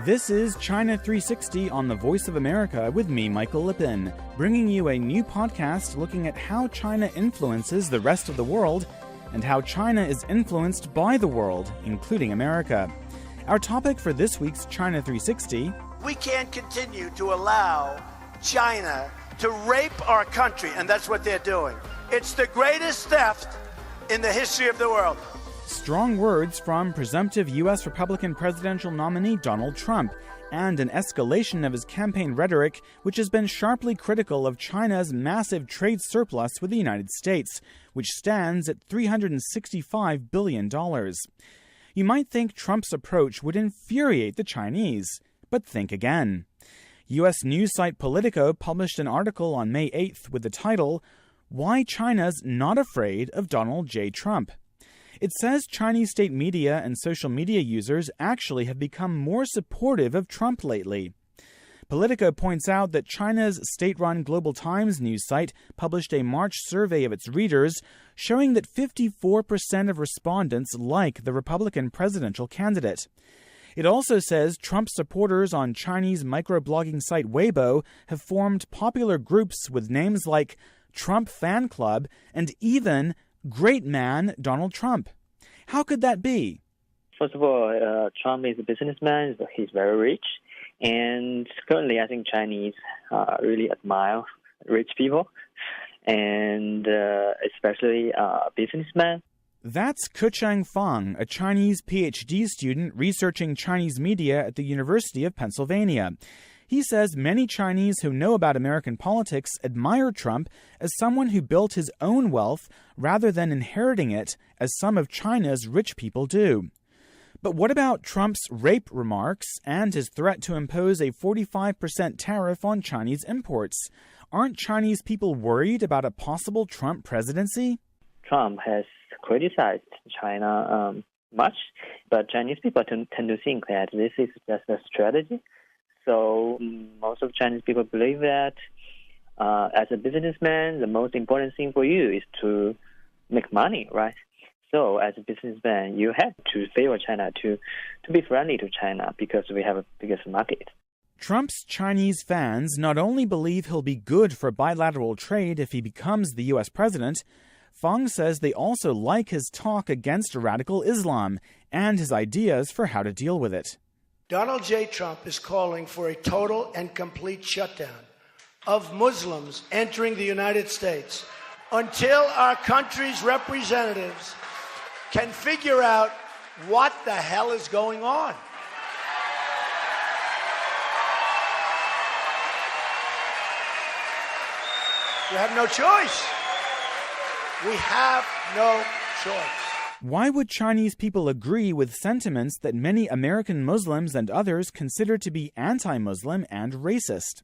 This is China 360 on the Voice of America with me, Michael Lipin, bringing you a new podcast looking at how China influences the rest of the world and how China is influenced by the world, including America. Our topic for this week's China 360: we can't continue to allow China to rape our country, and that's what they're doing. It's the greatest theft in the history of the world. Strong words from presumptive U.S. Republican presidential nominee Donald Trump, and an escalation of his campaign rhetoric, which has been sharply critical of China's massive trade surplus with the United States, which stands at $365 billion. You might think Trump's approach would infuriate the Chinese, but think again. U.S. news site Politico published an article on May 8th with the title, "Why China's Not Afraid of Donald J. Trump." It says Chinese state media and social media users actually have become more supportive of Trump lately. Politico points out that China's state-run Global Times news site published a March survey of its readers showing that 54% of respondents like the Republican presidential candidate. It also says Trump supporters on Chinese microblogging site Weibo have formed popular groups with names like Trump Fan Club and even Great Man Donald Trump. How could that be? First of all, Trump is a businessman. He's very rich. And currently, I think Chinese really admire rich people, and especially businessmen. That's Kuchang Fang, a Chinese PhD student researching Chinese media at the University of Pennsylvania. He says many Chinese who know about American politics admire Trump as someone who built his own wealth rather than inheriting it, as some of China's rich people do. But what about Trump's rape remarks and his threat to impose a 45% tariff on Chinese imports? Aren't Chinese people worried about a possible Trump presidency? Trump has criticized China much, but Chinese people tend to think that this is just a strategy. So most of Chinese people believe that as a businessman, the most important thing for you is to make money, right? So as a businessman, you have to favor China, to be friendly to China because we have a biggest market. Trump's Chinese fans not only believe he'll be good for bilateral trade if he becomes the U.S. president, Fang says they also like his talk against radical Islam and his ideas for how to deal with it. Donald J. Trump is calling for a total and complete shutdown of Muslims entering the United States until our country's representatives can figure out what the hell is going on. We have no choice. We have no choice. Why would Chinese people agree with sentiments that many American Muslims and others consider to be anti-Muslim and racist?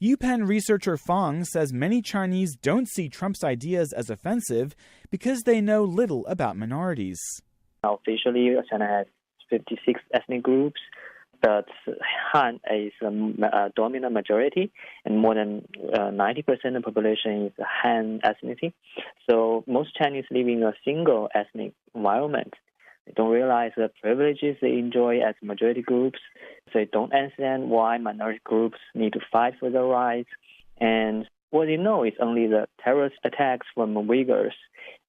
UPenn researcher Fang says many Chinese don't see Trump's ideas as offensive because they know little about minorities. Officially, China has 56 ethnic groups, but Han is a dominant majority, and more than 90% of the population is Han ethnicity. So most Chinese live in a single ethnic environment. They don't realize the privileges they enjoy as majority groups. So they don't understand why minority groups need to fight for their rights. And what they know is only the terrorist attacks from Uyghurs,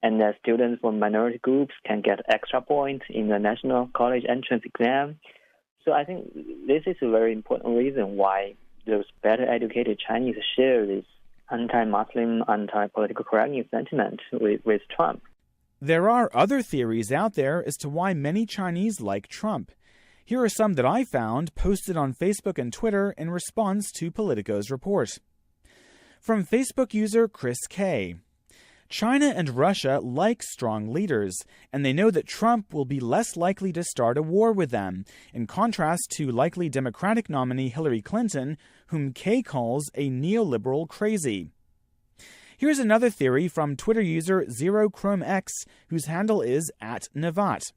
and that students from minority groups can get extra points in the national college entrance exam. So I think this is a very important reason why those better educated Chinese share this anti-Muslim, anti-political correctness sentiment with Trump. There are other theories out there as to why many Chinese like Trump. Here are some that I found posted on Facebook and Twitter in response to Politico's report. From Facebook user Chris K. China and Russia like strong leaders, and they know that Trump will be less likely to start a war with them, in contrast to likely Democratic nominee Hillary Clinton, whom Kay calls a neoliberal crazy. Here's another theory from Twitter user ZeroChromeX, whose handle is @Navat.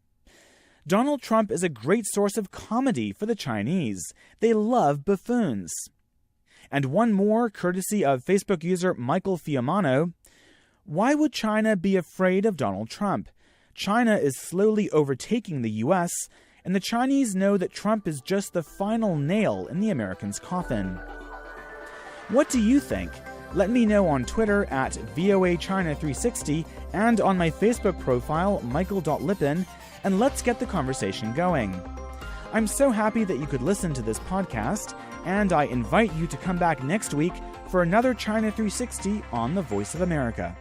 Donald Trump is a great source of comedy for the Chinese. They love buffoons. And one more, courtesy of Facebook user Michael Fiumano. Why would China be afraid of Donald Trump? China is slowly overtaking the U.S., and the Chinese know that Trump is just the final nail in the Americans' coffin. What do you think? Let me know on Twitter at VOA China 360 and on my Facebook profile, michael.lipin, and let's get the conversation going. I'm so happy that you could listen to this podcast, and I invite you to come back next week for another China 360 on the Voice of America.